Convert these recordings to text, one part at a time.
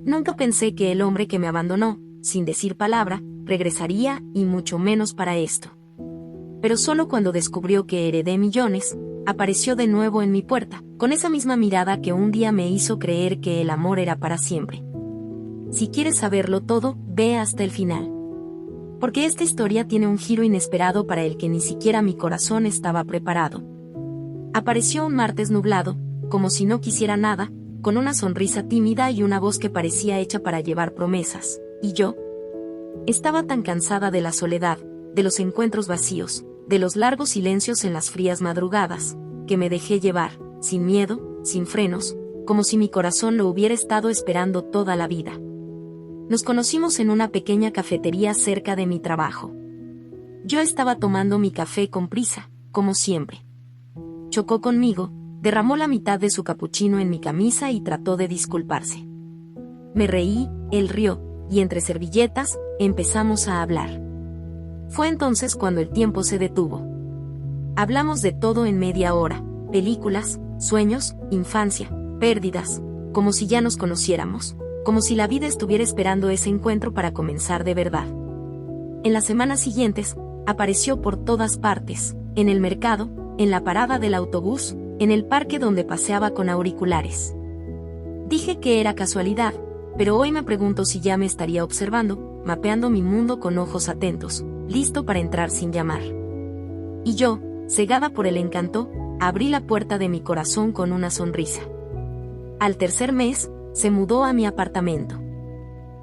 Nunca pensé que el hombre que me abandonó, sin decir palabra, regresaría, y mucho menos para esto. Pero solo cuando descubrió que heredé millones, apareció de nuevo en mi puerta, con esa misma mirada que un día me hizo creer que el amor era para siempre. Si quieres saberlo todo, ve hasta el final. Porque esta historia tiene un giro inesperado para el que ni siquiera mi corazón estaba preparado. Apareció un martes nublado, como si no quisiera nada, con una sonrisa tímida y una voz que parecía hecha para llevar promesas, y yo estaba tan cansada de la soledad, de los encuentros vacíos, de los largos silencios en las frías madrugadas, que me dejé llevar, sin miedo, sin frenos, como si mi corazón lo hubiera estado esperando toda la vida. Nos conocimos en una pequeña cafetería cerca de mi trabajo. Yo estaba tomando mi café con prisa, como siempre. Chocó conmigo, derramó la mitad de su capuchino en mi camisa y trató de disculparse. Me reí, él rió, y entre servilletas, empezamos a hablar. Fue entonces cuando el tiempo se detuvo. Hablamos de todo en media hora, películas, sueños, infancia, pérdidas, como si ya nos conociéramos, como si la vida estuviera esperando ese encuentro para comenzar de verdad. En las semanas siguientes, apareció por todas partes, en el mercado, en la parada del autobús, en el parque donde paseaba con auriculares. Dije que era casualidad, pero hoy me pregunto si ya me estaría observando, mapeando mi mundo con ojos atentos, listo para entrar sin llamar. Y yo, cegada por el encanto, abrí la puerta de mi corazón con una sonrisa. Al tercer mes, se mudó a mi apartamento.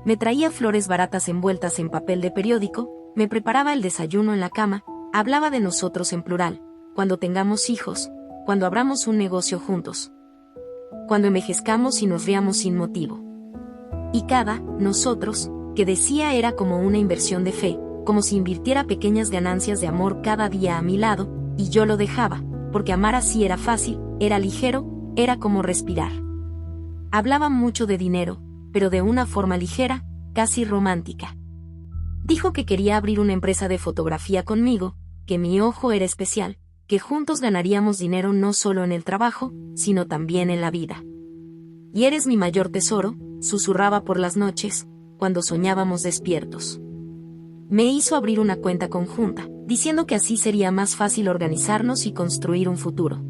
Me traía flores baratas envueltas en papel de periódico, me preparaba el desayuno en la cama, hablaba de nosotros en plural, cuando tengamos hijos, cuando abramos un negocio juntos, cuando envejezcamos y nos riamos sin motivo. Y cada nosotros que decía era como una inversión de fe, como si invirtiera pequeñas ganancias de amor cada día a mi lado, y yo lo dejaba, porque amar así era fácil, era ligero, era como respirar. Hablaba mucho de dinero, pero de una forma ligera, casi romántica. Dijo que quería abrir una empresa de fotografía conmigo, que mi ojo era especial, que juntos ganaríamos dinero no solo en el trabajo, sino también en la vida. Y eres mi mayor tesoro, susurraba por las noches, cuando soñábamos despiertos. Me hizo abrir una cuenta conjunta, diciendo que así sería más fácil organizarnos y construir un futuro.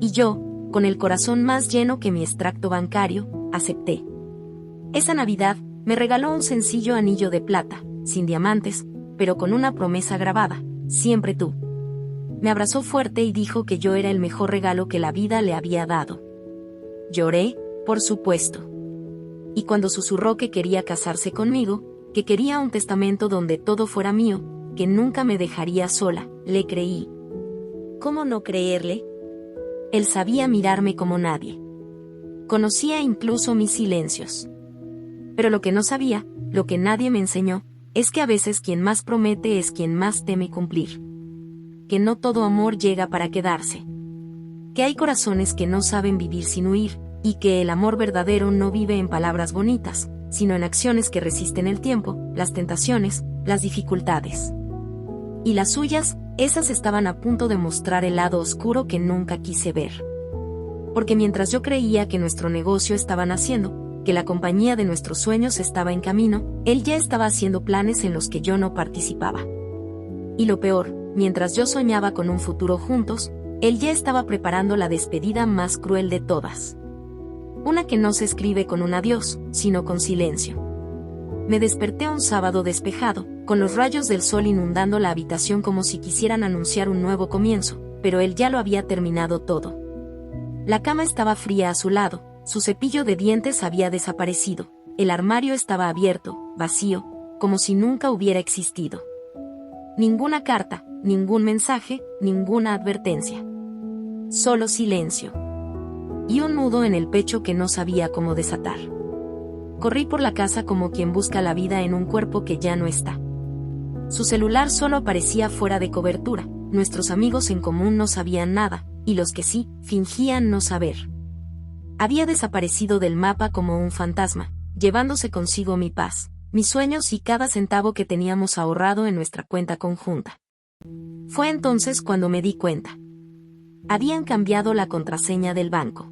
Y yo, con el corazón más lleno que mi extracto bancario, acepté. Esa Navidad, me regaló un sencillo anillo de plata, sin diamantes, pero con una promesa grabada: siempre tú. Me abrazó fuerte y dijo que yo era el mejor regalo que la vida le había dado. Lloré, por supuesto. Y cuando susurró que quería casarse conmigo, que quería un testamento donde todo fuera mío, que nunca me dejaría sola, le creí. ¿Cómo no creerle? Él sabía mirarme como nadie. Conocía incluso mis silencios. Pero lo que no sabía, lo que nadie me enseñó, es que a veces quien más promete es quien más teme cumplir. Que no todo amor llega para quedarse. Que hay corazones que no saben vivir sin huir, y que el amor verdadero no vive en palabras bonitas, sino en acciones que resisten el tiempo, las tentaciones, las dificultades. Y las suyas, esas estaban a punto de mostrar el lado oscuro que nunca quise ver. Porque mientras yo creía que nuestro negocio estaba naciendo, que la compañía de nuestros sueños estaba en camino, él ya estaba haciendo planes en los que yo no participaba. Y lo peor, mientras yo soñaba con un futuro juntos, él ya estaba preparando la despedida más cruel de todas. Una que no se escribe con un adiós, sino con silencio. Me desperté un sábado despejado, con los rayos del sol inundando la habitación como si quisieran anunciar un nuevo comienzo, pero él ya lo había terminado todo. La cama estaba fría a su lado, su cepillo de dientes había desaparecido, el armario estaba abierto, vacío, como si nunca hubiera existido. Ninguna carta, ningún mensaje, ninguna advertencia. Solo silencio. Y un nudo en el pecho que no sabía cómo desatar. Corrí por la casa como quien busca la vida en un cuerpo que ya no está. Su celular solo aparecía fuera de cobertura, nuestros amigos en común no sabían nada, y los que sí, fingían no saber. Había desaparecido del mapa como un fantasma, llevándose consigo mi paz, mis sueños y cada centavo que teníamos ahorrado en nuestra cuenta conjunta. Fue entonces cuando me di cuenta. Habían cambiado la contraseña del banco.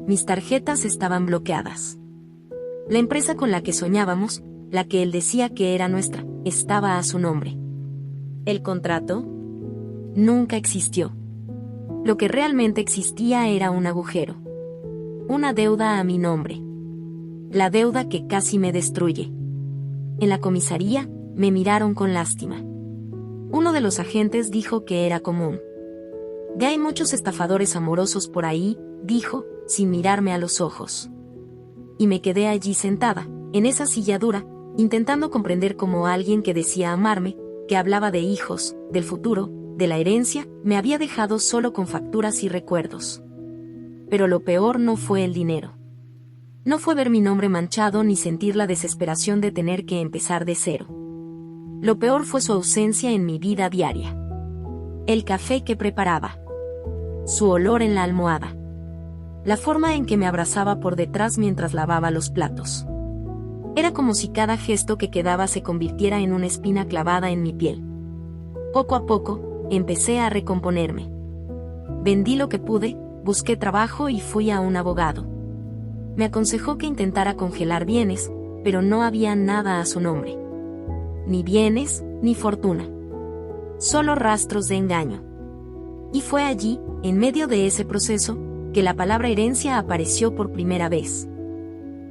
Mis tarjetas estaban bloqueadas. La empresa con la que soñábamos, la que él decía que era nuestra, estaba a su nombre. ¿El contrato? Nunca existió. Lo que realmente existía era un agujero. Una deuda a mi nombre. La deuda que casi me destruye. En la comisaría, me miraron con lástima. Uno de los agentes dijo que era común. Ya hay muchos estafadores amorosos por ahí, dijo, sin mirarme a los ojos. Y me quedé allí sentada, en esa silla dura, intentando comprender cómo alguien que decía amarme, que hablaba de hijos, del futuro, de la herencia, me había dejado solo con facturas y recuerdos. Pero lo peor no fue el dinero. No fue ver mi nombre manchado ni sentir la desesperación de tener que empezar de cero. Lo peor fue su ausencia en mi vida diaria. El café que preparaba. Su olor en la almohada. La forma en que me abrazaba por detrás mientras lavaba los platos. Era como si cada gesto que quedaba se convirtiera en una espina clavada en mi piel. Poco a poco, empecé a recomponerme. Vendí lo que pude, busqué trabajo y fui a un abogado. Me aconsejó que intentara congelar bienes, pero no había nada a su nombre. Ni bienes, ni fortuna. Solo rastros de engaño. Y fue allí, en medio de ese proceso, que la palabra herencia apareció por primera vez.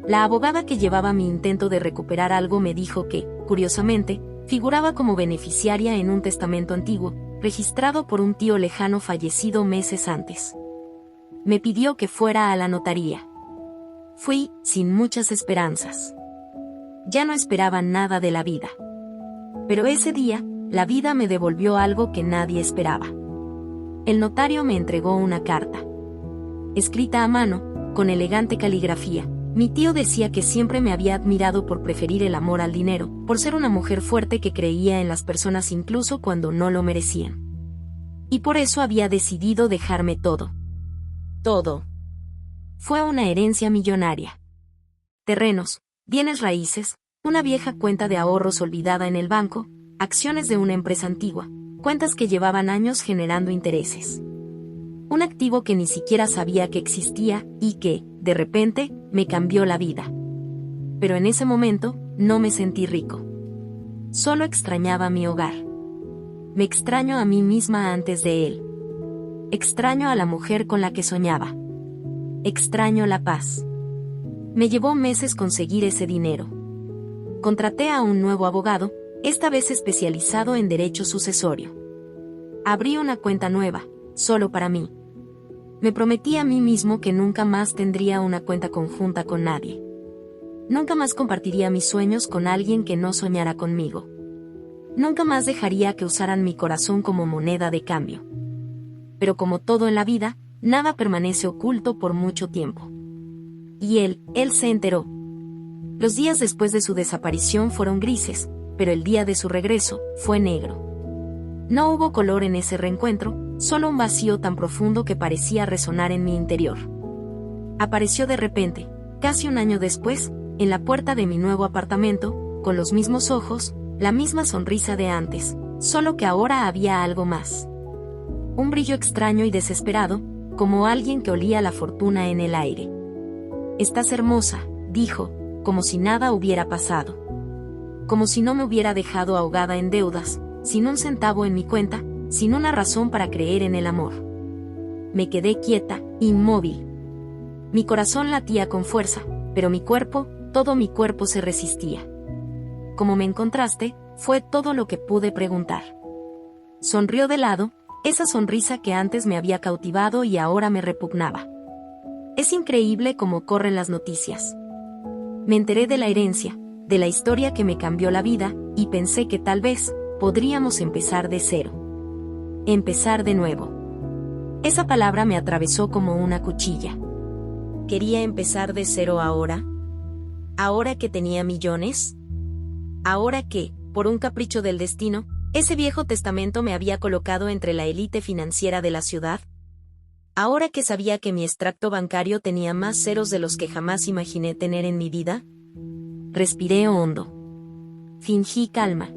La abogada que llevaba mi intento de recuperar algo me dijo que, curiosamente, figuraba como beneficiaria en un testamento antiguo, registrado por un tío lejano fallecido meses antes. Me pidió que fuera a la notaría. Fui, sin muchas esperanzas. Ya no esperaba nada de la vida. Pero ese día, la vida me devolvió algo que nadie esperaba. El notario me entregó una carta. Escrita a mano, con elegante caligrafía. Mi tío decía que siempre me había admirado por preferir el amor al dinero, por ser una mujer fuerte que creía en las personas incluso cuando no lo merecían. Y por eso había decidido dejarme todo. Todo. Fue una herencia millonaria. Terrenos, bienes raíces, una vieja cuenta de ahorros olvidada en el banco, acciones de una empresa antigua, cuentas que llevaban años generando intereses. Un activo que ni siquiera sabía que existía y que, de repente, me cambió la vida. Pero en ese momento, no me sentí rico. Solo extrañaba mi hogar. Me extraño a mí misma antes de él. Extraño a la mujer con la que soñaba. Extraño la paz. Me llevó meses conseguir ese dinero. Contraté a un nuevo abogado, esta vez especializado en derecho sucesorio. Abrí una cuenta nueva, solo para mí. Me prometí a mí mismo que nunca más tendría una cuenta conjunta con nadie. Nunca más compartiría mis sueños con alguien que no soñara conmigo. Nunca más dejaría que usaran mi corazón como moneda de cambio. Pero como todo en la vida, nada permanece oculto por mucho tiempo. Y él se enteró. Los días después de su desaparición fueron grises, pero el día de su regreso fue negro. No hubo color en ese reencuentro, solo un vacío tan profundo que parecía resonar en mi interior. Apareció de repente, casi un año después, en la puerta de mi nuevo apartamento, con los mismos ojos, la misma sonrisa de antes, solo que ahora había algo más. Un brillo extraño y desesperado, como alguien que olía la fortuna en el aire. «Estás hermosa», dijo, como si nada hubiera pasado. Como si no me hubiera dejado ahogada en deudas, sin un centavo en mi cuenta, sin una razón para creer en el amor. Me quedé quieta, inmóvil. Mi corazón latía con fuerza, pero mi cuerpo, todo mi cuerpo se resistía. «¿Cómo me encontraste?», fue todo lo que pude preguntar. Sonrió de lado, esa sonrisa que antes me había cautivado y ahora me repugnaba. Es increíble cómo corren las noticias. Me enteré de la herencia, de la historia que me cambió la vida, y pensé que tal vez podríamos empezar de cero. Empezar de nuevo. Esa palabra me atravesó como una cuchilla. ¿Quería empezar de cero ahora? ¿Ahora que tenía millones? ¿Ahora que, por un capricho del destino, ese viejo testamento me había colocado entre la élite financiera de la ciudad? ¿Ahora que sabía que mi extracto bancario tenía más ceros de los que jamás imaginé tener en mi vida? Respiré hondo. Fingí calma.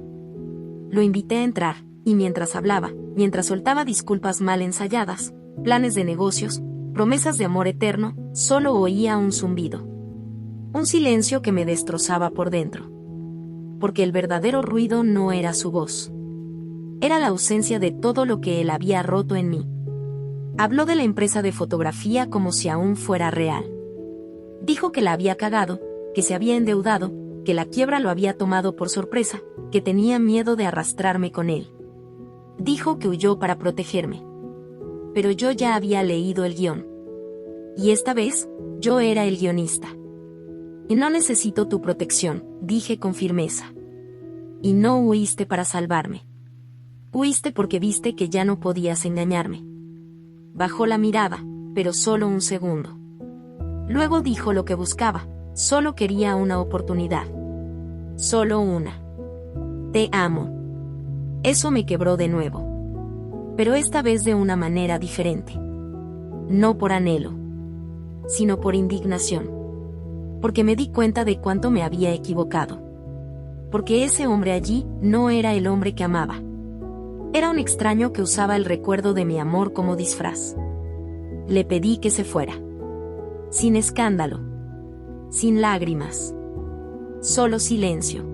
Lo invité a entrar, y mientras hablaba, mientras soltaba disculpas mal ensayadas, planes de negocios, promesas de amor eterno, solo oía un zumbido. Un silencio que me destrozaba por dentro. Porque el verdadero ruido no era su voz. Era la ausencia de todo lo que él había roto en mí. Habló de la empresa de fotografía como si aún fuera real. Dijo que la había cagado, que se había endeudado, que la quiebra lo había tomado por sorpresa, que tenía miedo de arrastrarme con él. Dijo que huyó para protegerme. Pero yo ya había leído el guión. Y esta vez, yo era el guionista. Y no necesito tu protección, dije con firmeza. Y no huiste para salvarme. Huiste porque viste que ya no podías engañarme. Bajó la mirada, pero solo un segundo. Luego dijo lo que buscaba, solo quería una oportunidad. Solo una. Te amo. Eso me quebró de nuevo. Pero esta vez de una manera diferente. No por anhelo, sino por indignación. Porque me di cuenta de cuánto me había equivocado. Porque ese hombre allí no era el hombre que amaba. Era un extraño que usaba el recuerdo de mi amor como disfraz. Le pedí que se fuera. Sin escándalo. Sin lágrimas. Solo silencio.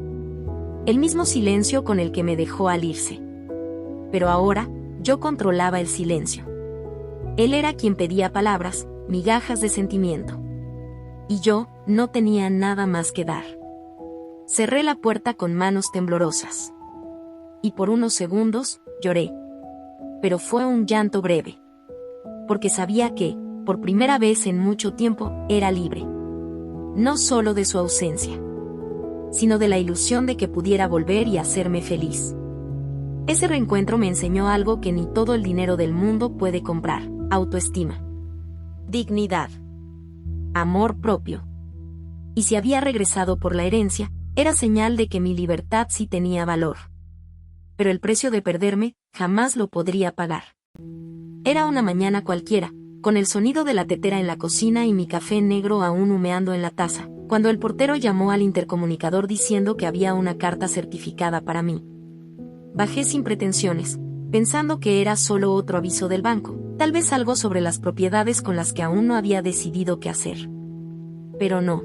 El mismo silencio con el que me dejó al irse. Pero ahora, yo controlaba el silencio. Él era quien pedía palabras, migajas de sentimiento. Y yo, no tenía nada más que dar. Cerré la puerta con manos temblorosas. Y por unos segundos, lloré. Pero fue un llanto breve. Porque sabía que, por primera vez en mucho tiempo, era libre. No solo de su ausencia, sino de la ilusión de que pudiera volver y hacerme feliz. Ese reencuentro me enseñó algo que ni todo el dinero del mundo puede comprar: autoestima, dignidad, amor propio. Y si había regresado por la herencia, era señal de que mi libertad sí tenía valor. Pero el precio de perderme, jamás lo podría pagar. Era una mañana cualquiera, con el sonido de la tetera en la cocina y mi café negro aún humeando en la taza, cuando el portero llamó al intercomunicador diciendo que había una carta certificada para mí. Bajé sin pretensiones, pensando que era solo otro aviso del banco, tal vez algo sobre las propiedades con las que aún no había decidido qué hacer. Pero no.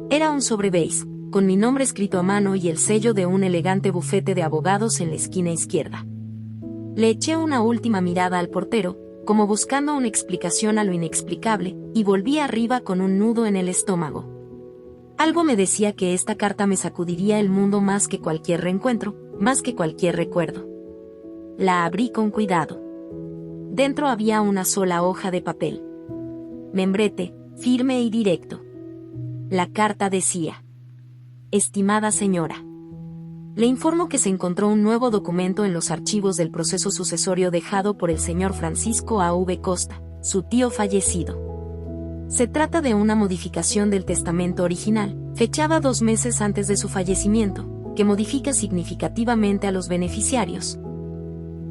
Era un sobre beige, con mi nombre escrito a mano y el sello de un elegante bufete de abogados en la esquina izquierda. Le eché una última mirada al portero, como buscando una explicación a lo inexplicable, y volví arriba con un nudo en el estómago. Algo me decía que esta carta me sacudiría el mundo más que cualquier reencuentro, más que cualquier recuerdo. La abrí con cuidado. Dentro había una sola hoja de papel. Membrete, firme y directo. La carta decía: Estimada señora, le informo que se encontró un nuevo documento en los archivos del proceso sucesorio dejado por el señor Francisco A.V. Costa, su tío fallecido. Se trata de una modificación del testamento original, fechada 2 meses antes de su fallecimiento, que modifica significativamente a los beneficiarios,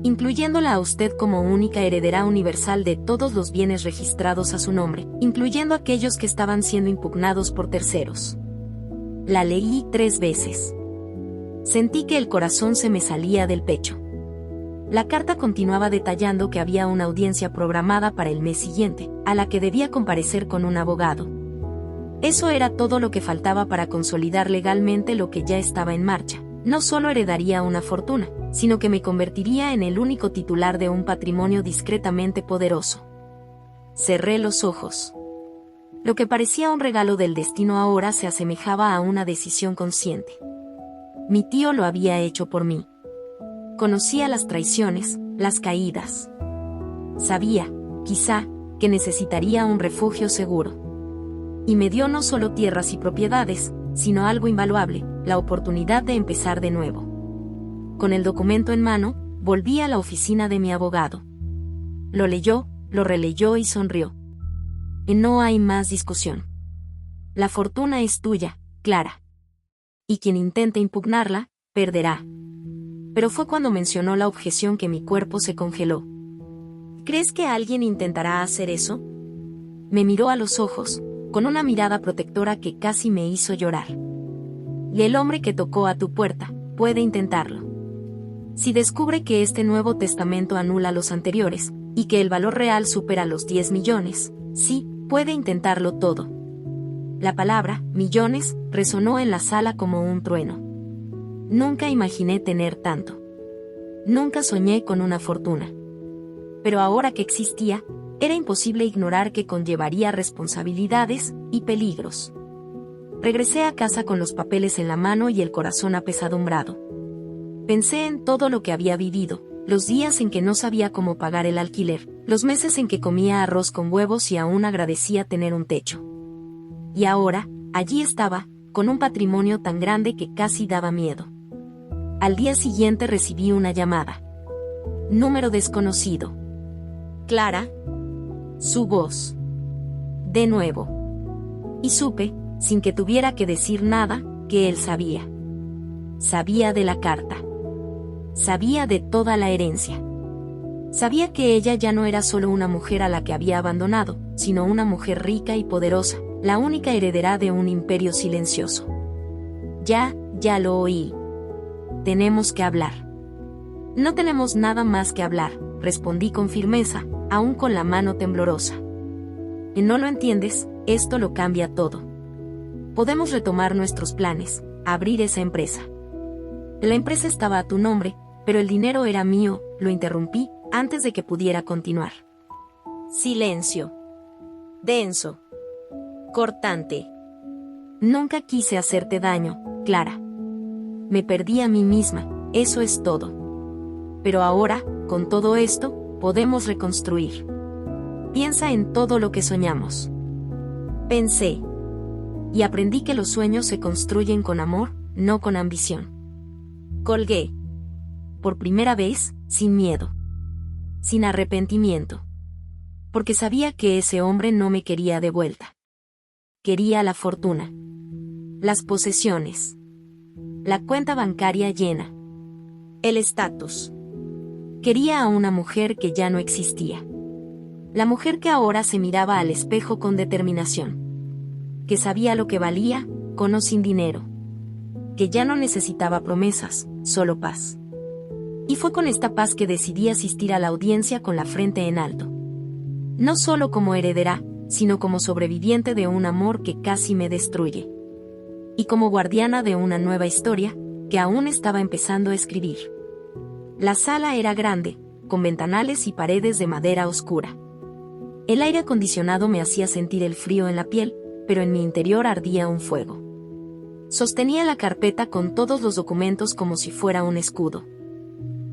incluyéndola a usted como única heredera universal de todos los bienes registrados a su nombre, incluyendo aquellos que estaban siendo impugnados por terceros. La leí 3 veces. Sentí que el corazón se me salía del pecho. La carta continuaba detallando que había una audiencia programada para el mes siguiente, a la que debía comparecer con un abogado. Eso era todo lo que faltaba para consolidar legalmente lo que ya estaba en marcha. No solo heredaría una fortuna, sino que me convertiría en el único titular de un patrimonio discretamente poderoso. Cerré los ojos. Lo que parecía un regalo del destino ahora se asemejaba a una decisión consciente. Mi tío lo había hecho por mí. Conocía las traiciones, las caídas. Sabía, quizá, que necesitaría un refugio seguro. Y me dio no solo tierras y propiedades, sino algo invaluable, la oportunidad de empezar de nuevo. Con el documento en mano, volví a la oficina de mi abogado. Lo leyó, lo releyó y sonrió. Y no hay más discusión. La fortuna es tuya, Clara. Y quien intente impugnarla, perderá. Pero fue cuando mencionó la objeción que mi cuerpo se congeló. ¿Crees que alguien intentará hacer eso? Me miró a los ojos, con una mirada protectora que casi me hizo llorar. Y el hombre que tocó a tu puerta, puede intentarlo. Si descubre que este nuevo testamento anula los anteriores, y que el valor real supera los 10 millones, sí, puede intentarlo todo. La palabra, millones, resonó en la sala como un trueno. Nunca imaginé tener tanto. Nunca soñé con una fortuna. Pero ahora que existía, era imposible ignorar que conllevaría responsabilidades y peligros. Regresé a casa con los papeles en la mano y el corazón apesadumbrado. Pensé en todo lo que había vivido, los días en que no sabía cómo pagar el alquiler, los meses en que comía arroz con huevos y aún agradecía tener un techo. Y ahora, allí estaba, con un patrimonio tan grande que casi daba miedo. Al día siguiente recibí una llamada. Número desconocido. Clara. Su voz. De nuevo. Y supe, sin que tuviera que decir nada, que él sabía. Sabía de la carta. Sabía de toda la herencia. Sabía que ella ya no era solo una mujer a la que había abandonado, sino una mujer rica y poderosa, la única heredera de un imperio silencioso. Ya lo oí. Tenemos que hablar. No tenemos nada más que hablar, respondí con firmeza, aún con la mano temblorosa. No lo entiendes, esto lo cambia todo. Podemos retomar nuestros planes, abrir esa empresa. La empresa estaba a tu nombre, pero el dinero era mío, lo interrumpí, antes de que pudiera continuar. Silencio. Denso. Cortante. Nunca quise hacerte daño, Clara. Me perdí a mí misma, eso es todo. Pero ahora, con todo esto, podemos reconstruir. Piensa en todo lo que soñamos. Pensé. Y aprendí que los sueños se construyen con amor, no con ambición. Colgué. Por primera vez, sin miedo. Sin arrepentimiento. Porque sabía que ese hombre no me quería de vuelta. Quería la fortuna. Las posesiones. La cuenta bancaria llena. El estatus. Quería a una mujer que ya no existía. La mujer que ahora se miraba al espejo con determinación. Que sabía lo que valía, con o sin dinero. Que ya no necesitaba promesas, solo paz. Y fue con esta paz que decidí asistir a la audiencia con la frente en alto. No solo como heredera, sino como sobreviviente de un amor que casi me destruye. Y como guardiana de una nueva historia, que aún estaba empezando a escribir. La sala era grande, con ventanales y paredes de madera oscura. El aire acondicionado me hacía sentir el frío en la piel, pero en mi interior ardía un fuego. Sostenía la carpeta con todos los documentos como si fuera un escudo.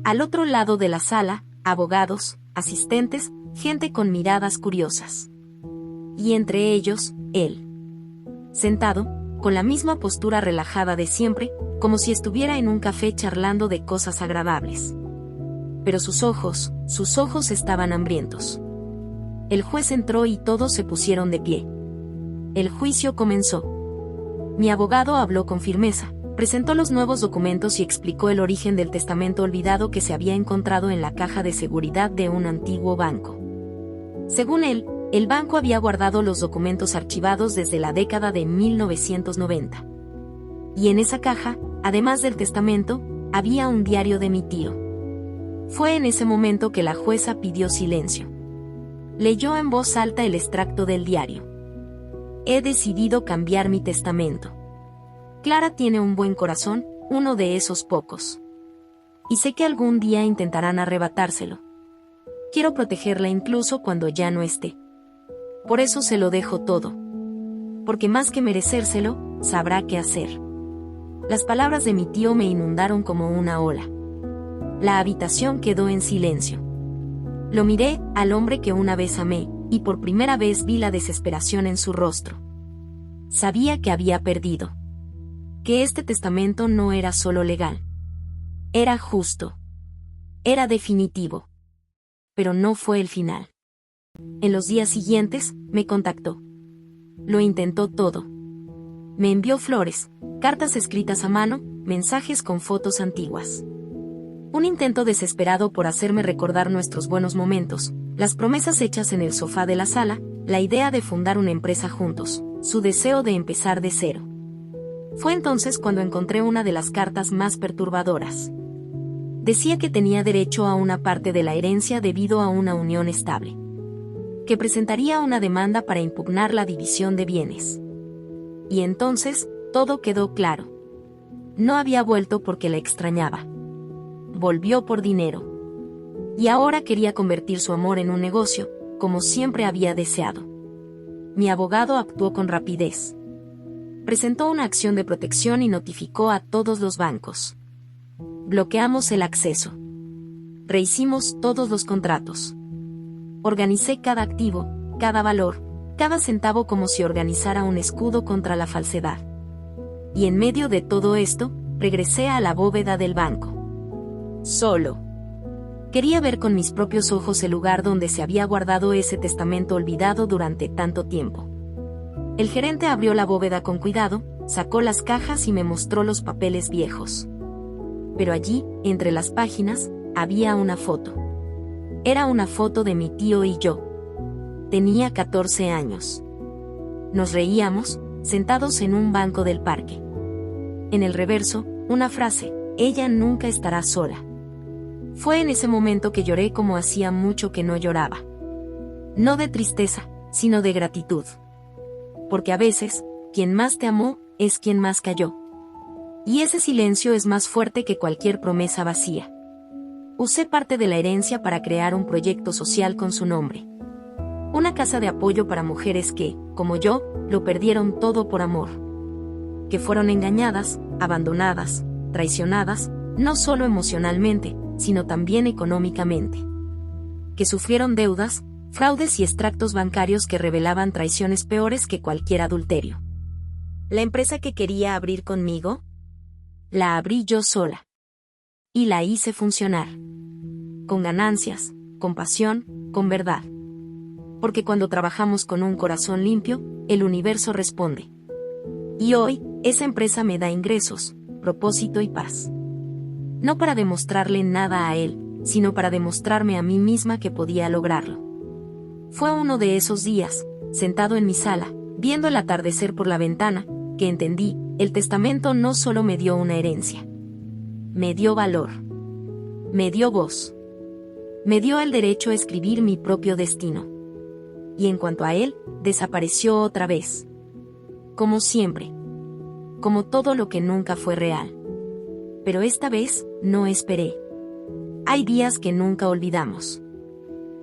Al otro lado de la sala, abogados, asistentes, gente con miradas curiosas. Y entre ellos, él. Sentado, con la misma postura relajada de siempre, como si estuviera en un café charlando de cosas agradables. Pero sus ojos estaban hambrientos. El juez entró y todos se pusieron de pie. El juicio comenzó. Mi abogado habló con firmeza, presentó los nuevos documentos y explicó el origen del testamento olvidado que se había encontrado en la caja de seguridad de un antiguo banco. Según él, el banco había guardado los documentos archivados desde la década de 1990. Y en esa caja, además del testamento, había un diario de mi tío. Fue en ese momento que la jueza pidió silencio. Leyó en voz alta el extracto del diario. He decidido cambiar mi testamento. Clara tiene un buen corazón, uno de esos pocos. Y sé que algún día intentarán arrebatárselo. Quiero protegerla incluso cuando ya no esté. Por eso se lo dejo todo. Porque más que merecérselo, sabrá qué hacer. Las palabras de mi tío me inundaron como una ola. La habitación quedó en silencio. Lo miré, al hombre que una vez amé, y por primera vez vi la desesperación en su rostro. Sabía que había perdido. Que este testamento no era solo legal. Era justo. Era definitivo. Pero no fue el final. En los días siguientes, me contactó. Lo intentó todo. Me envió flores, cartas escritas a mano, mensajes con fotos antiguas. Un intento desesperado por hacerme recordar nuestros buenos momentos, las promesas hechas en el sofá de la sala, la idea de fundar una empresa juntos, su deseo de empezar de cero. Fue entonces cuando encontré una de las cartas más perturbadoras. Decía que tenía derecho a una parte de la herencia debido a una unión estable. Que presentaría una demanda para impugnar la división de bienes. Y entonces, todo quedó claro. No había vuelto porque la extrañaba. Volvió por dinero. Y ahora quería convertir su amor en un negocio, como siempre había deseado. Mi abogado actuó con rapidez. Presentó una acción de protección y notificó a todos los bancos. Bloqueamos el acceso. Rehicimos todos los contratos. Organicé cada activo, cada valor, cada centavo como si organizara un escudo contra la falsedad. Y en medio de todo esto, regresé a la bóveda del banco. Solo. Quería ver con mis propios ojos el lugar donde se había guardado ese testamento olvidado durante tanto tiempo. El gerente abrió la bóveda con cuidado, sacó las cajas y me mostró los papeles viejos. Pero allí, entre las páginas, había una foto. Era una foto de mi tío y yo. Tenía 14 años. Nos reíamos, sentados en un banco del parque. En el reverso, una frase: ella nunca estará sola. Fue en ese momento que lloré como hacía mucho que no lloraba. No de tristeza, sino de gratitud. Porque a veces, quien más te amó, es quien más cayó. Y ese silencio es más fuerte que cualquier promesa vacía. Usé parte de la herencia para crear un proyecto social con su nombre. Una casa de apoyo para mujeres que, como yo, lo perdieron todo por amor. Que fueron engañadas, abandonadas, traicionadas, no solo emocionalmente, sino también económicamente. Que sufrieron deudas, fraudes y extractos bancarios que revelaban traiciones peores que cualquier adulterio. ¿La empresa que quería abrir conmigo? La abrí yo sola. Y la hice funcionar. Con ganancias, con pasión, con verdad. Porque cuando trabajamos con un corazón limpio, el universo responde. Y hoy, esa empresa me da ingresos, propósito y paz. No para demostrarle nada a él, sino para demostrarme a mí misma que podía lograrlo. Fue uno de esos días, sentado en mi sala, viendo el atardecer por la ventana, que entendí: el testamento no solo me dio una herencia. Me dio valor. Me dio voz. Me dio el derecho a escribir mi propio destino. Y en cuanto a él, desapareció otra vez. Como siempre. Como todo lo que nunca fue real. Pero esta vez, no esperé. Hay días que nunca olvidamos.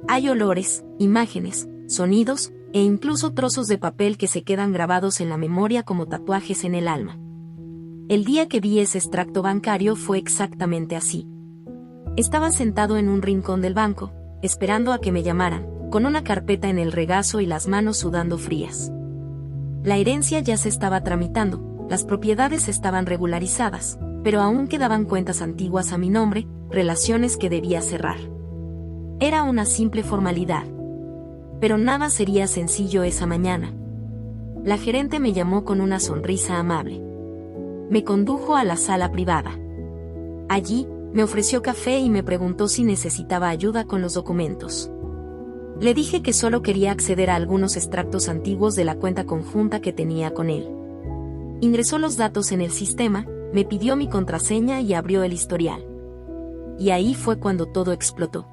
Hay olores, imágenes, sonidos, e incluso trozos de papel que se quedan grabados en la memoria como tatuajes en el alma. El día que vi ese extracto bancario fue exactamente así. Estaba sentado en un rincón del banco, esperando a que me llamaran, con una carpeta en el regazo y las manos sudando frías. La herencia ya se estaba tramitando, las propiedades estaban regularizadas, pero aún quedaban cuentas antiguas a mi nombre, relaciones que debía cerrar. Era una simple formalidad. Pero nada sería sencillo esa mañana. La gerente me llamó con una sonrisa amable. Me condujo a la sala privada. Allí, me ofreció café y me preguntó si necesitaba ayuda con los documentos. Le dije que solo quería acceder a algunos extractos antiguos de la cuenta conjunta que tenía con él. Ingresó los datos en el sistema, me pidió mi contraseña y abrió el historial. Y ahí fue cuando todo explotó.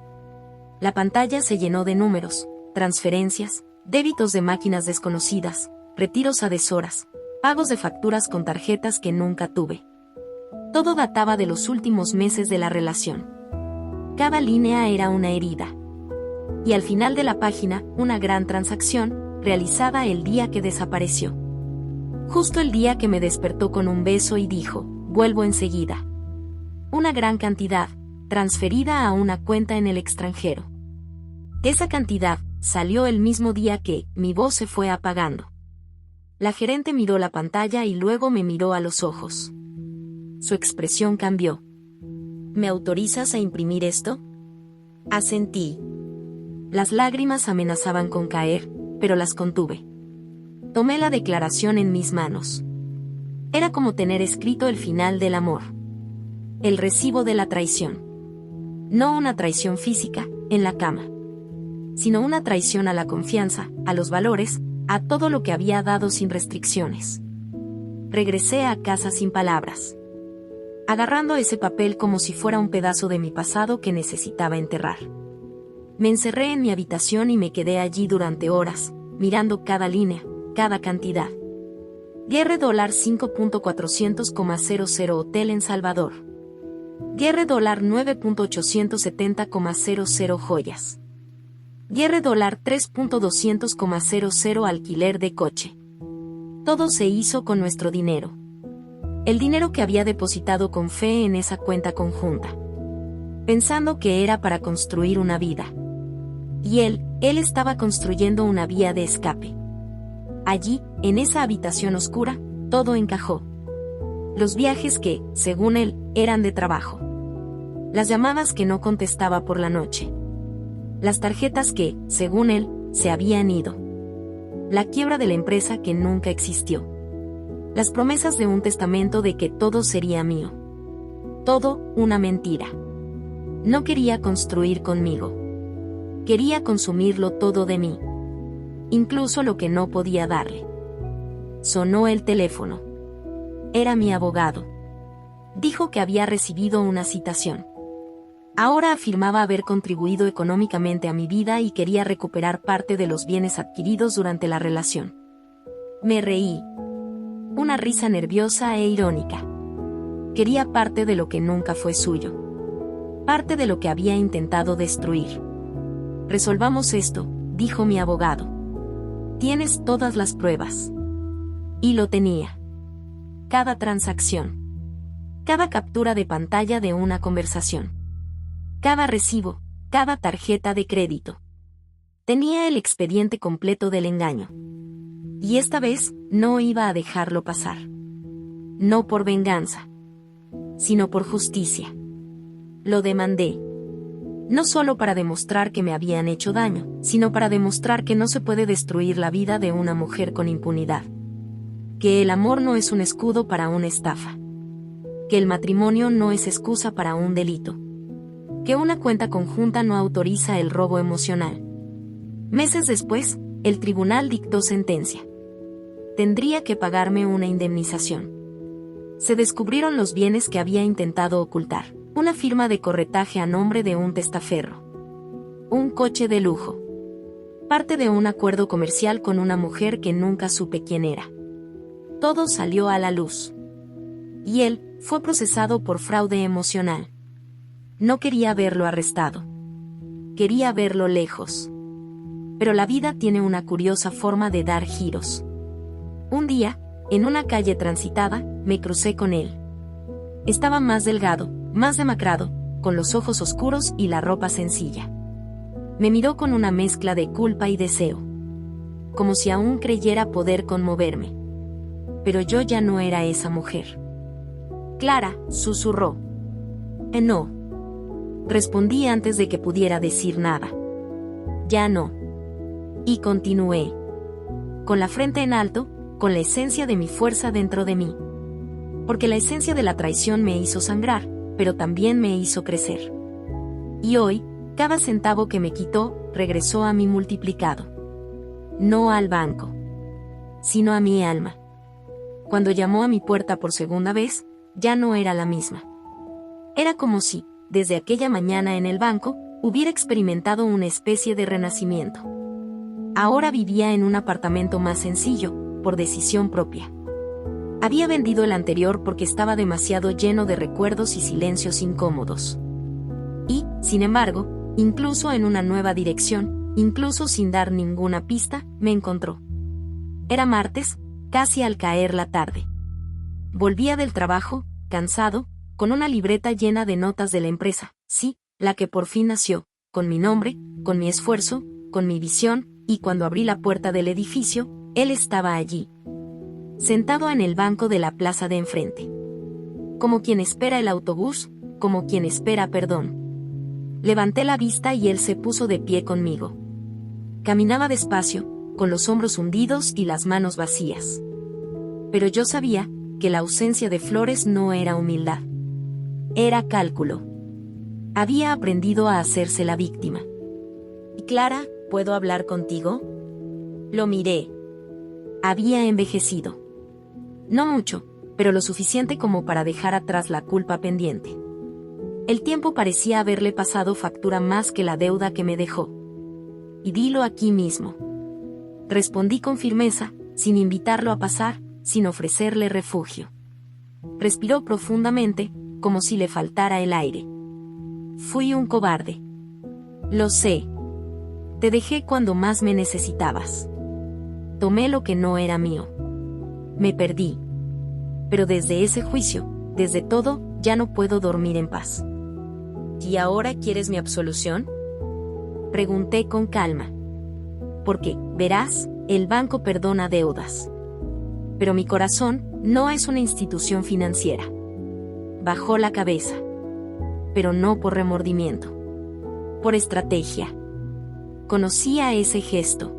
La pantalla se llenó de números, transferencias, débitos de máquinas desconocidas, retiros a deshoras, pagos de facturas con tarjetas que nunca tuve. Todo databa de los últimos meses de la relación. Cada línea era una herida. Y al final de la página, una gran transacción, realizada el día que desapareció. Justo el día que me despertó con un beso y dijo: vuelvo enseguida. Una gran cantidad, transferida a una cuenta en el extranjero. Esa cantidad salió el mismo día que mi voz se fue apagando. La gerente miró la pantalla y luego me miró a los ojos. Su expresión cambió. ¿Me autorizas a imprimir esto? Asentí. Las lágrimas amenazaban con caer, pero las contuve. Tomé la declaración en mis manos. Era como tener escrito el final del amor. El recibo de la traición. No una traición física, en la cama. Sino una traición a la confianza, a los valores, a todo lo que había dado sin restricciones. Regresé a casa sin palabras. Agarrando ese papel como si fuera un pedazo de mi pasado que necesitaba enterrar. Me encerré en mi habitación y me quedé allí durante horas, mirando cada línea, cada cantidad. Guerre dólar 5.400,00 Hotel en Salvador. Guerre dólar 9.870,00 Joyas. Guerre dólar 3.200,00 Alquiler de coche. Todo se hizo con nuestro dinero. El dinero que había depositado con fe en esa cuenta conjunta. Pensando que era para construir una vida. Y él estaba construyendo una vía de escape. Allí, en esa habitación oscura, todo encajó. Los viajes que, según él, eran de trabajo. Las llamadas que no contestaba por la noche. Las tarjetas que, según él, se habían ido. La quiebra de la empresa que nunca existió. Las promesas de un testamento de que todo sería mío. Todo, una mentira. No quería construir conmigo. Quería consumirlo todo de mí. Incluso lo que no podía darle. Sonó el teléfono. Era mi abogado. Dijo que había recibido una citación. Ahora afirmaba haber contribuido económicamente a mi vida y quería recuperar parte de los bienes adquiridos durante la relación. Me reí. Una risa nerviosa e irónica. Quería parte de lo que nunca fue suyo. Parte de lo que había intentado destruir. Resolvamos esto, dijo mi abogado. Tienes todas las pruebas. Y lo tenía. Cada transacción. Cada captura de pantalla de una conversación. Cada recibo, cada tarjeta de crédito. Tenía el expediente completo del engaño. Y esta vez, no iba a dejarlo pasar. No por venganza, sino por justicia. Lo demandé. No solo para demostrar que me habían hecho daño, sino para demostrar que no se puede destruir la vida de una mujer con impunidad. Que el amor no es un escudo para una estafa. Que el matrimonio no es excusa para un delito. Que una cuenta conjunta no autoriza el robo emocional. Meses después, el tribunal dictó sentencia. Tendría que pagarme una indemnización. Se descubrieron los bienes que había intentado ocultar. Una firma de corretaje a nombre de un testaferro. Un coche de lujo. Parte de un acuerdo comercial con una mujer que nunca supe quién era. Todo salió a la luz. Y él fue procesado por fraude emocional. No quería verlo arrestado. Quería verlo lejos. Pero la vida tiene una curiosa forma de dar giros. Un día, en una calle transitada, me crucé con él. Estaba más delgado, más demacrado, con los ojos oscuros y la ropa sencilla. Me miró con una mezcla de culpa y deseo. Como si aún creyera poder conmoverme. Pero yo ya no era esa mujer. Clara, susurró. No. Respondí antes de que pudiera decir nada. Ya no. Y continué. Con la frente en alto, con la esencia de mi fuerza dentro de mí. Porque la esencia de la traición me hizo sangrar, pero también me hizo crecer. Y hoy, cada centavo que me quitó, regresó a mi multiplicado. No al banco, sino a mi alma. Cuando llamó a mi puerta por segunda vez, ya no era la misma. Era como si, desde aquella mañana en el banco, hubiera experimentado una especie de renacimiento. Ahora vivía en un apartamento más sencillo, por decisión propia. Había vendido el anterior porque estaba demasiado lleno de recuerdos y silencios incómodos. Y, sin embargo, incluso en una nueva dirección, incluso sin dar ninguna pista, me encontró. Era martes, casi al caer la tarde. Volvía del trabajo, cansado, con una libreta llena de notas de la empresa, sí, la que por fin nació, con mi nombre, con mi esfuerzo, con mi visión, y cuando abrí la puerta del edificio, él estaba allí. Sentado en el banco de la plaza de enfrente. Como quien espera el autobús, como quien espera perdón. Levanté la vista y él se puso de pie conmigo. Caminaba despacio, con los hombros hundidos y las manos vacías. Pero yo sabía que la ausencia de flores no era humildad. Era cálculo. Había aprendido a hacerse la víctima. Clara, ¿puedo hablar contigo? Lo miré. Había envejecido. No mucho, pero lo suficiente como para dejar atrás la culpa pendiente. El tiempo parecía haberle pasado factura más que la deuda que me dejó. Y dilo aquí mismo. Respondí con firmeza, sin invitarlo a pasar, sin ofrecerle refugio. Respiró profundamente, como si le faltara el aire. Fui un cobarde. Lo sé. Te dejé cuando más me necesitabas. Tomé lo que no era mío. Me perdí. Pero desde ese juicio, desde todo, ya no puedo dormir en paz. ¿Y ahora quieres mi absolución?, pregunté con calma. Porque, verás, el banco perdona deudas. Pero mi corazón no es una institución financiera. Bajó la cabeza. Pero no por remordimiento. Por estrategia. Conocía ese gesto.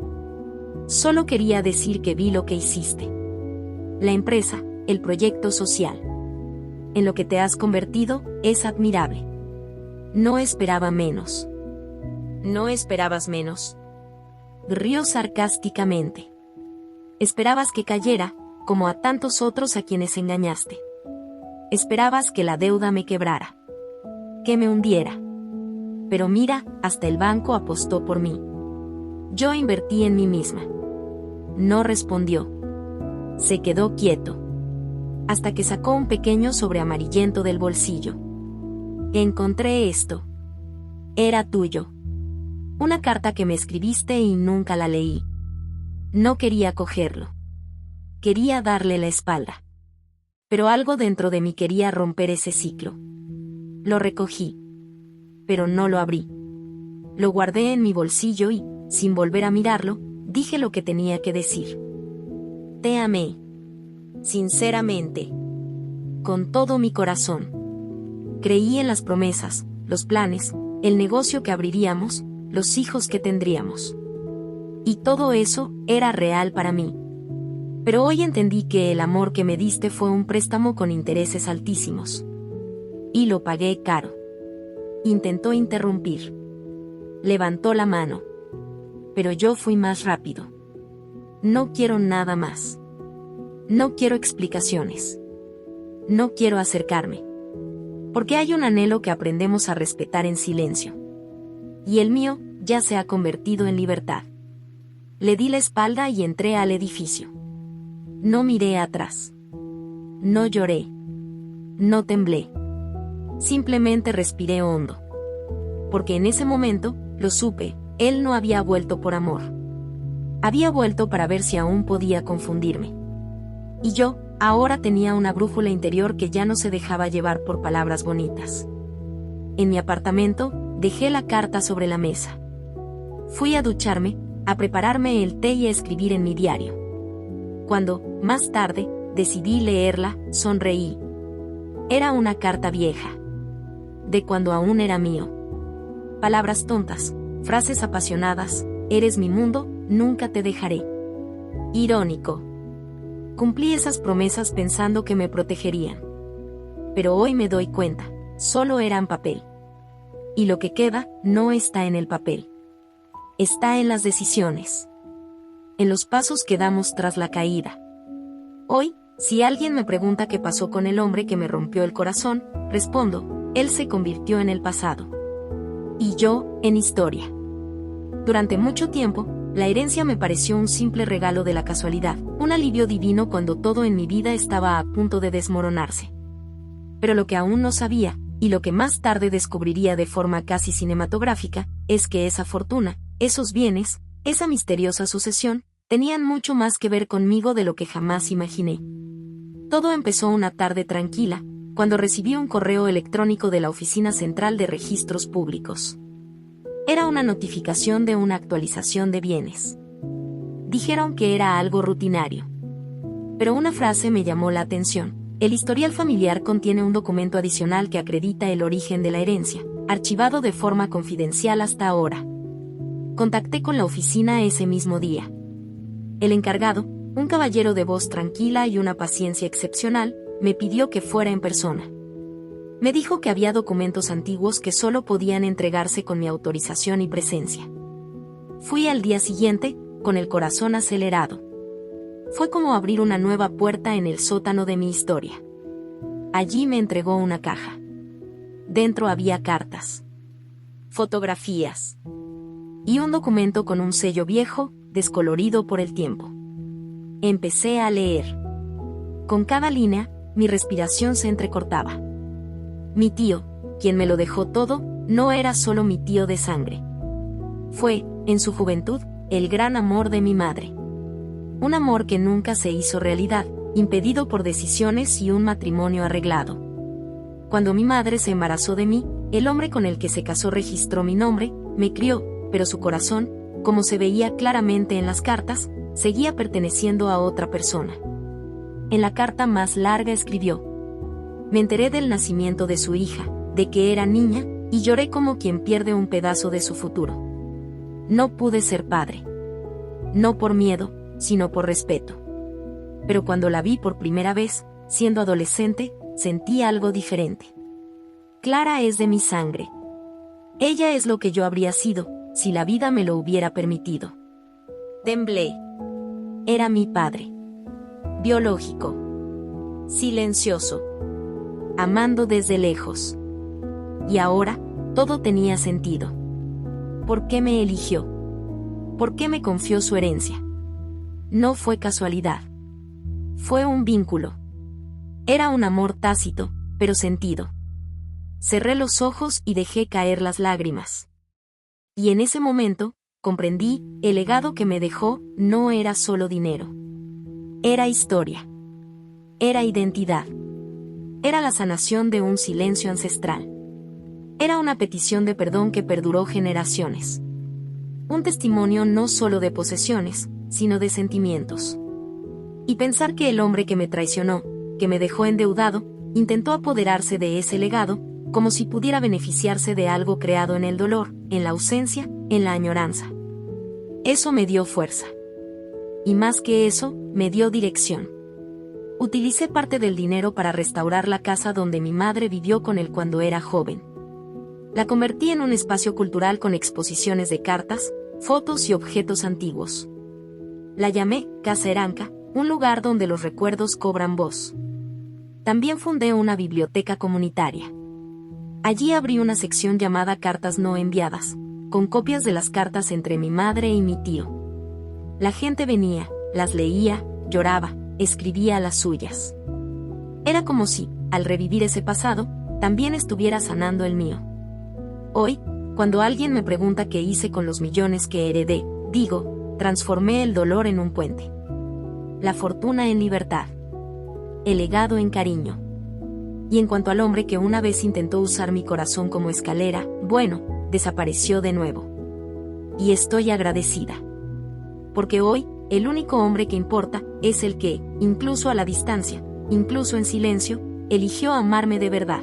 Solo quería decir que vi lo que hiciste. La empresa, el proyecto social. En lo que te has convertido, es admirable. No esperaba menos. ¿No esperabas menos?, rió sarcásticamente. Esperabas que cayera, como a tantos otros a quienes engañaste. Esperabas que la deuda me quebrara. Que me hundiera. Pero mira, hasta el banco apostó por mí. Yo invertí en mí misma. No respondió. Se quedó quieto. Hasta que sacó un pequeño sobre amarillento del bolsillo. Encontré esto. Era tuyo. Una carta que me escribiste y nunca la leí. No quería cogerlo. Quería darle la espalda. Pero algo dentro de mí quería romper ese ciclo. Lo recogí. Pero no lo abrí. Lo guardé en mi bolsillo y, sin volver a mirarlo, dije lo que tenía que decir. Te amé. Sinceramente. Con todo mi corazón. Creí en las promesas, los planes, el negocio que abriríamos, los hijos que tendríamos. Y todo eso era real para mí. Pero hoy entendí que el amor que me diste fue un préstamo con intereses altísimos. Y lo pagué caro. Intentó interrumpir. Levantó la mano. Pero yo fui más rápido. No quiero nada más. No quiero explicaciones. No quiero acercarme. Porque hay un anhelo que aprendemos a respetar en silencio. Y el mío ya se ha convertido en libertad. Le di la espalda y entré al edificio. No miré atrás. No lloré. No temblé. Simplemente respiré hondo. Porque en ese momento, lo supe, él no había vuelto por amor. Había vuelto para ver si aún podía confundirme. Y yo, ahora tenía una brújula interior que ya no se dejaba llevar por palabras bonitas. En mi apartamento, dejé la carta sobre la mesa. Fui a ducharme, a prepararme el té y a escribir en mi diario. Cuando, más tarde, decidí leerla, sonreí. Era una carta vieja. De cuando aún era mío. Palabras tontas, frases apasionadas, eres mi mundo, nunca te dejaré. Irónico. Cumplí esas promesas pensando que me protegerían. Pero hoy me doy cuenta, solo eran papel. Y lo que queda, no está en el papel. Está en las decisiones. En los pasos que damos tras la caída. Hoy, si alguien me pregunta qué pasó con el hombre que me rompió el corazón, respondo, él se convirtió en el pasado. Y yo, en historia. Durante mucho tiempo, la herencia me pareció un simple regalo de la casualidad, un alivio divino cuando todo en mi vida estaba a punto de desmoronarse. Pero lo que aún no sabía, y lo que más tarde descubriría de forma casi cinematográfica, es que esa fortuna, esos bienes, esa misteriosa sucesión, tenían mucho más que ver conmigo de lo que jamás imaginé. Todo empezó una tarde tranquila, cuando recibí un correo electrónico de la Oficina Central de Registros Públicos. Era una notificación de una actualización de bienes. Dijeron que era algo rutinario. Pero una frase me llamó la atención. El historial familiar contiene un documento adicional que acredita el origen de la herencia, archivado de forma confidencial hasta ahora. Contacté con la oficina ese mismo día. El encargado, un caballero de voz tranquila y una paciencia excepcional, me pidió que fuera en persona. Me dijo que había documentos antiguos que solo podían entregarse con mi autorización y presencia. Fui al día siguiente, con el corazón acelerado. Fue como abrir una nueva puerta en el sótano de mi historia. Allí me entregó una caja. Dentro había cartas, fotografías y un documento con un sello viejo, descolorido por el tiempo. Empecé a leer. Con cada línea, mi respiración se entrecortaba. Mi tío, quien me lo dejó todo, no era solo mi tío de sangre. Fue, en su juventud, el gran amor de mi madre. Un amor que nunca se hizo realidad, impedido por decisiones y un matrimonio arreglado. Cuando mi madre se embarazó de mí, el hombre con el que se casó registró mi nombre, me crió, pero su corazón, como se veía claramente en las cartas, seguía perteneciendo a otra persona. En la carta más larga escribió: me enteré del nacimiento de su hija, de que era niña, y lloré como quien pierde un pedazo de su futuro. No pude ser padre. No por miedo, sino por respeto. Pero cuando la vi por primera vez, siendo adolescente, sentí algo diferente. Clara es de mi sangre. Ella es lo que yo habría sido, si la vida me lo hubiera permitido. Temblé. Era mi padre. Biológico. Silencioso. Amando desde lejos. Y ahora, todo tenía sentido. ¿Por qué me eligió? ¿Por qué me confió su herencia? No fue casualidad. Fue un vínculo. Era un amor tácito, pero sentido. Cerré los ojos y dejé caer las lágrimas. Y en ese momento, comprendí, el legado que me dejó no era solo dinero. Era historia. Era identidad. Era la sanación de un silencio ancestral. Era una petición de perdón que perduró generaciones. Un testimonio no solo de posesiones, sino de sentimientos. Y pensar que el hombre que me traicionó, que me dejó endeudado, intentó apoderarse de ese legado, como si pudiera beneficiarse de algo creado en el dolor, en la ausencia, en la añoranza. Eso me dio fuerza. Y más que eso, me dio dirección. Utilicé parte del dinero para restaurar la casa donde mi madre vivió con él cuando era joven. La convertí en un espacio cultural con exposiciones de cartas, fotos y objetos antiguos. La llamé Casa Eranca, un lugar donde los recuerdos cobran voz. También fundé una biblioteca comunitaria. Allí abrí una sección llamada Cartas no enviadas, con copias de las cartas entre mi madre y mi tío. La gente venía, las leía, lloraba, escribía las suyas. Era como si, al revivir ese pasado, también estuviera sanando el mío. Hoy, cuando alguien me pregunta qué hice con los millones que heredé, digo, transformé el dolor en un puente. La fortuna en libertad. El legado en cariño. Y en cuanto al hombre que una vez intentó usar mi corazón como escalera, bueno, desapareció de nuevo. Y estoy agradecida. Porque hoy, el único hombre que importa, es el que, incluso a la distancia, incluso en silencio, eligió amarme de verdad.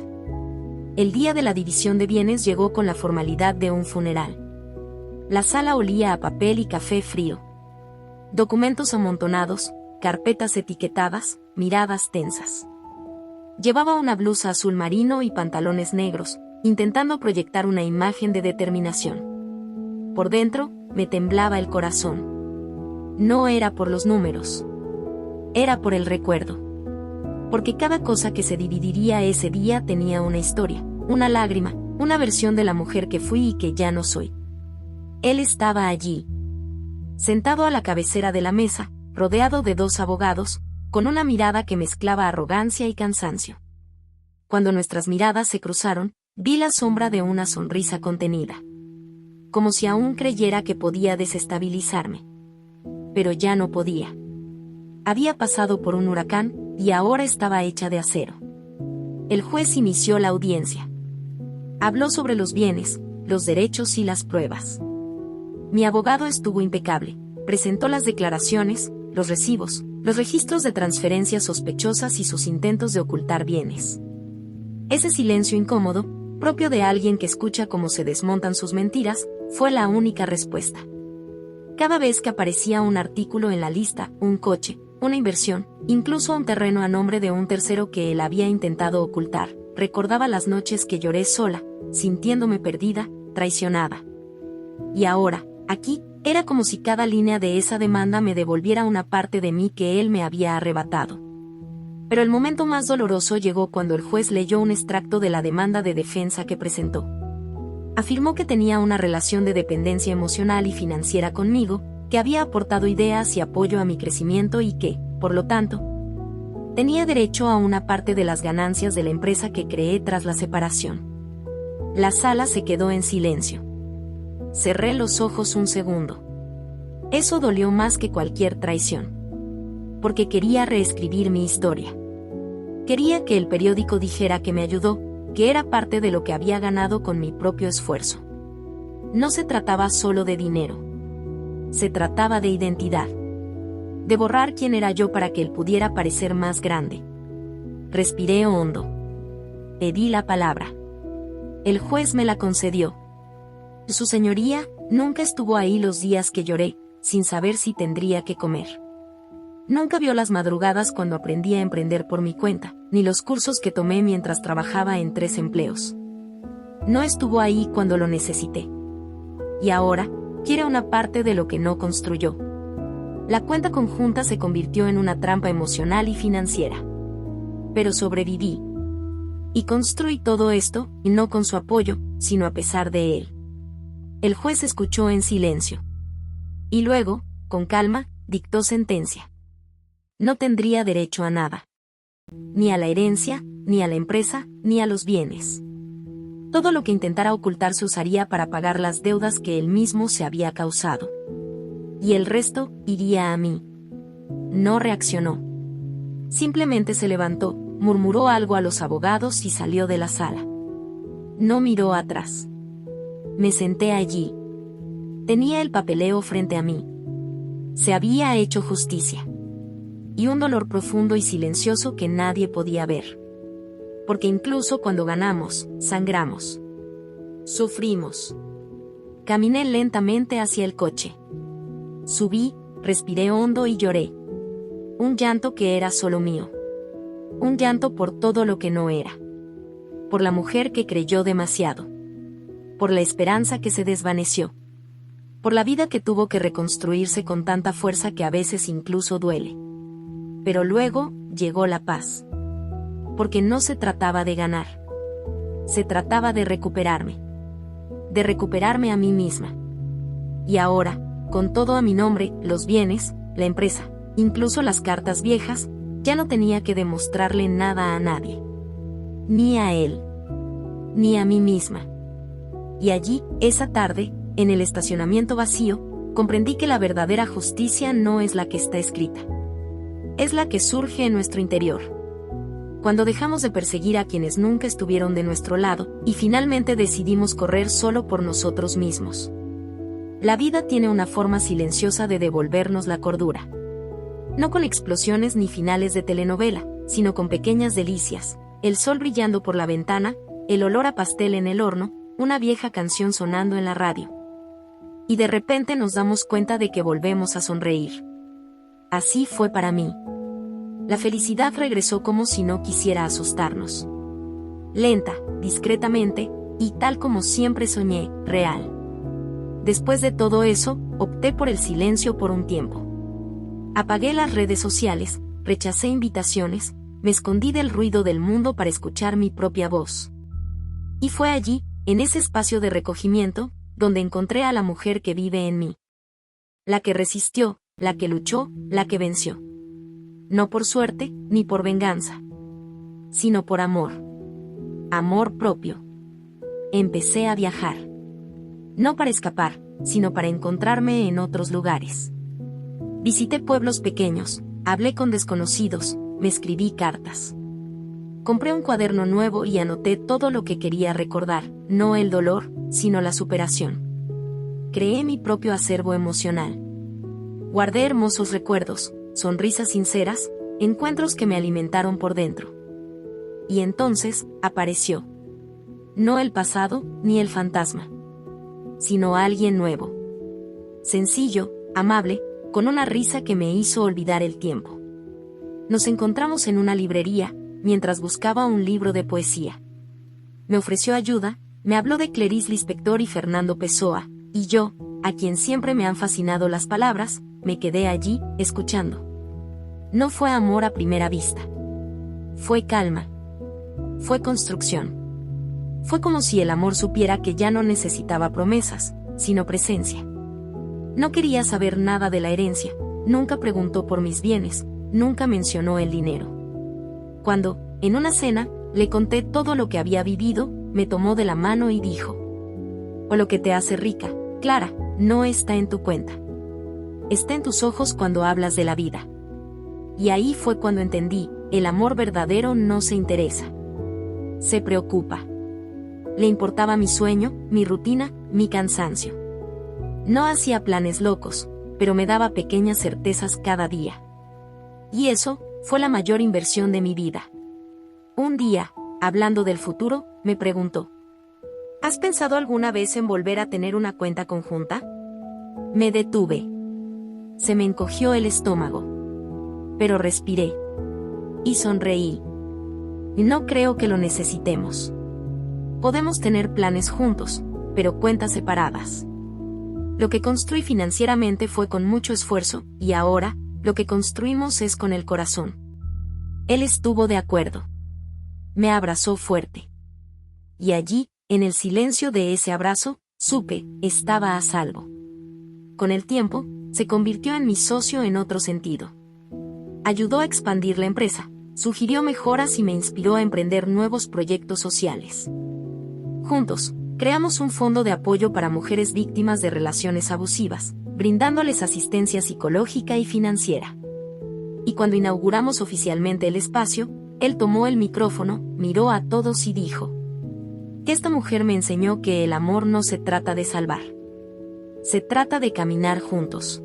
El día de la división de bienes llegó con la formalidad de un funeral. La sala olía a papel y café frío. Documentos amontonados, carpetas etiquetadas, miradas tensas. Llevaba una blusa azul marino y pantalones negros, intentando proyectar una imagen de determinación. Por dentro, me temblaba el corazón. No era por los números. Era por el recuerdo. Porque cada cosa que se dividiría ese día tenía una historia, una lágrima, una versión de la mujer que fui y que ya no soy. Él estaba allí, sentado a la cabecera de la mesa, rodeado de dos abogados, con una mirada que mezclaba arrogancia y cansancio. Cuando nuestras miradas se cruzaron, vi la sombra de una sonrisa contenida. Como si aún creyera que podía desestabilizarme. Pero ya no podía. Había pasado por un huracán, y ahora estaba hecha de acero. El juez inició la audiencia. Habló sobre los bienes, los derechos y las pruebas. Mi abogado estuvo impecable, presentó las declaraciones, los recibos, los registros de transferencias sospechosas y sus intentos de ocultar bienes. Ese silencio incómodo, propio de alguien que escucha cómo se desmontan sus mentiras, fue la única respuesta. Cada vez que aparecía un artículo en la lista, un coche, una inversión, incluso un terreno a nombre de un tercero que él había intentado ocultar, recordaba las noches que lloré sola, sintiéndome perdida, traicionada. Y ahora, aquí, era como si cada línea de esa demanda me devolviera una parte de mí que él me había arrebatado. Pero el momento más doloroso llegó cuando el juez leyó un extracto de la demanda de defensa que presentó. Afirmó que tenía una relación de dependencia emocional y financiera conmigo, que había aportado ideas y apoyo a mi crecimiento y que, por lo tanto, Tenía derecho a una parte de las ganancias de la empresa que creé tras la separación. La sala se quedó en silencio. Cerré los ojos un segundo. Eso dolió más que cualquier traición. Porque quería reescribir mi historia. Quería que el periódico dijera que me ayudó, que era parte de lo que había ganado con mi propio esfuerzo. No se trataba solo de dinero. Se trataba de identidad. De borrar quién era yo para que él pudiera parecer más grande. Respiré hondo. Pedí la palabra. El juez me la concedió. Su señoría nunca estuvo ahí los días que lloré, sin saber si tendría que comer. Nunca vio las madrugadas cuando aprendí a emprender por mi cuenta, ni los cursos que tomé mientras trabajaba en 3 empleos. No estuvo ahí cuando lo necesité. Y ahora, quiere una parte de lo que no construyó. La cuenta conjunta se convirtió en una trampa emocional y financiera. Pero sobreviví. Y construí todo esto, y no con su apoyo, sino a pesar de él. El juez escuchó en silencio. Y luego, con calma, dictó sentencia. No tendría derecho a nada. Ni a la herencia, ni a la empresa, ni a los bienes. Todo lo que intentara ocultar se usaría para pagar las deudas que él mismo se había causado. Y el resto iría a mí. No reaccionó. Simplemente se levantó, murmuró algo a los abogados y salió de la sala. No miró atrás. Me senté allí. Tenía el papeleo frente a mí. Se había hecho justicia. Y un dolor profundo y silencioso que nadie podía ver. Porque incluso cuando ganamos, sangramos. Sufrimos. Caminé lentamente hacia el coche. Subí, respiré hondo y lloré. Un llanto que era solo mío. Un llanto por todo lo que no era. Por la mujer que creyó demasiado. Por la esperanza que se desvaneció. Por la vida que tuvo que reconstruirse con tanta fuerza que a veces incluso duele. Pero luego, llegó la paz. Porque no se trataba de ganar. Se trataba de recuperarme. De recuperarme a mí misma. Y ahora, con todo a mi nombre, los bienes, la empresa, incluso las cartas viejas, ya no tenía que demostrarle nada a nadie. Ni a él. Ni a mí misma. Y allí, esa tarde, en el estacionamiento vacío, comprendí que la verdadera justicia no es la que está escrita. Es la que surge en nuestro interior. Cuando dejamos de perseguir a quienes nunca estuvieron de nuestro lado, y finalmente decidimos correr solo por nosotros mismos. La vida tiene una forma silenciosa de devolvernos la cordura. No con explosiones ni finales de telenovela, sino con pequeñas delicias, el sol brillando por la ventana, el olor a pastel en el horno, una vieja canción sonando en la radio. Y de repente nos damos cuenta de que volvemos a sonreír. Así fue para mí. La felicidad regresó como si no quisiera asustarnos. Lenta, discretamente, y tal como siempre soñé, real. Después de todo eso, opté por el silencio por un tiempo. Apagué las redes sociales, rechacé invitaciones, me escondí del ruido del mundo para escuchar mi propia voz. Y fue allí, en ese espacio de recogimiento, donde encontré a la mujer que vive en mí. La que resistió, la que luchó, la que venció. No por suerte, ni por venganza. Sino por amor. Amor propio. Empecé a viajar. No para escapar, sino para encontrarme en otros lugares. Visité pueblos pequeños, hablé con desconocidos, me escribí cartas. Compré un cuaderno nuevo y anoté todo lo que quería recordar, no el dolor, sino la superación. Creé mi propio acervo emocional. Guardé hermosos recuerdos, sonrisas sinceras, encuentros que me alimentaron por dentro. Y entonces, apareció. No el pasado, ni el fantasma. Sino alguien nuevo. Sencillo, amable, con una risa que me hizo olvidar el tiempo. Nos encontramos en una librería, mientras buscaba un libro de poesía. Me ofreció ayuda, me habló de Clarice Lispector y Fernando Pessoa, y yo, a quien siempre me han fascinado las palabras, me quedé allí, escuchando. No fue amor a primera vista. Fue calma. Fue construcción. Fue como si el amor supiera que ya no necesitaba promesas, sino presencia. No quería saber nada de la herencia, nunca preguntó por mis bienes, nunca mencionó el dinero. Cuando, en una cena, le conté todo lo que había vivido, me tomó de la mano y dijo: «O lo que te hace rica, Clara, no está en tu cuenta. Está en tus ojos cuando hablas de la vida». Y ahí fue cuando entendí, el amor verdadero no se interesa. Se preocupa. Le importaba mi sueño, mi rutina, mi cansancio. No hacía planes locos, pero me daba pequeñas certezas cada día. Y eso fue la mayor inversión de mi vida. Un día, hablando del futuro, me preguntó: ¿has pensado alguna vez en volver a tener una cuenta conjunta? Me detuve. Se me encogió el estómago. Pero respiré. Y sonreí. No creo que lo necesitemos. Podemos tener planes juntos, pero cuentas separadas. Lo que construí financieramente fue con mucho esfuerzo, y ahora, lo que construimos es con el corazón. Él estuvo de acuerdo. Me abrazó fuerte. Y allí, en el silencio de ese abrazo, supe, estaba a salvo. Con el tiempo, se convirtió en mi socio en otro sentido. Ayudó a expandir la empresa, sugirió mejoras y me inspiró a emprender nuevos proyectos sociales. Juntos, creamos un fondo de apoyo para mujeres víctimas de relaciones abusivas, brindándoles asistencia psicológica y financiera. Y cuando inauguramos oficialmente el espacio, él tomó el micrófono, miró a todos y dijo: «Esta mujer me enseñó que el amor no se trata de salvar. Se trata de caminar juntos».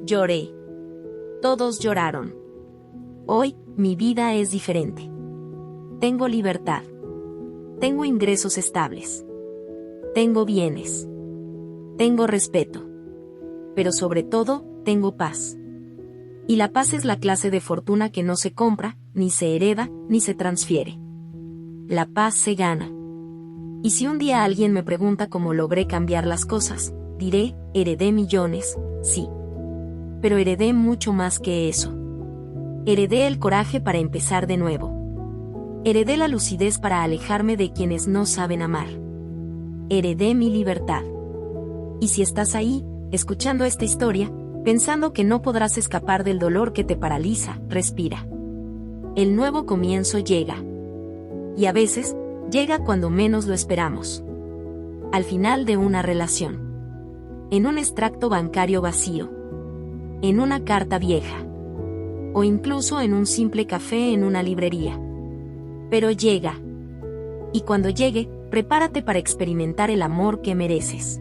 Lloré. Todos lloraron. Hoy, mi vida es diferente. Tengo libertad. Tengo ingresos estables. Tengo bienes. Tengo respeto. Pero sobre todo, tengo paz. Y la paz es la clase de fortuna que no se compra, ni se hereda, ni se transfiere. La paz se gana. Y si un día alguien me pregunta cómo logré cambiar las cosas, diré: heredé millones, sí. Pero heredé mucho más que eso. Heredé el coraje para empezar de nuevo. Heredé la lucidez para alejarme de quienes no saben amar. Heredé mi libertad. Y si estás ahí, escuchando esta historia, pensando que no podrás escapar del dolor que te paraliza, respira. El nuevo comienzo llega. Y a veces, llega cuando menos lo esperamos. Al final de una relación. En un extracto bancario vacío. En una carta vieja. O incluso en un simple café en una librería. Pero llega. Y cuando llegue, prepárate para experimentar el amor que mereces.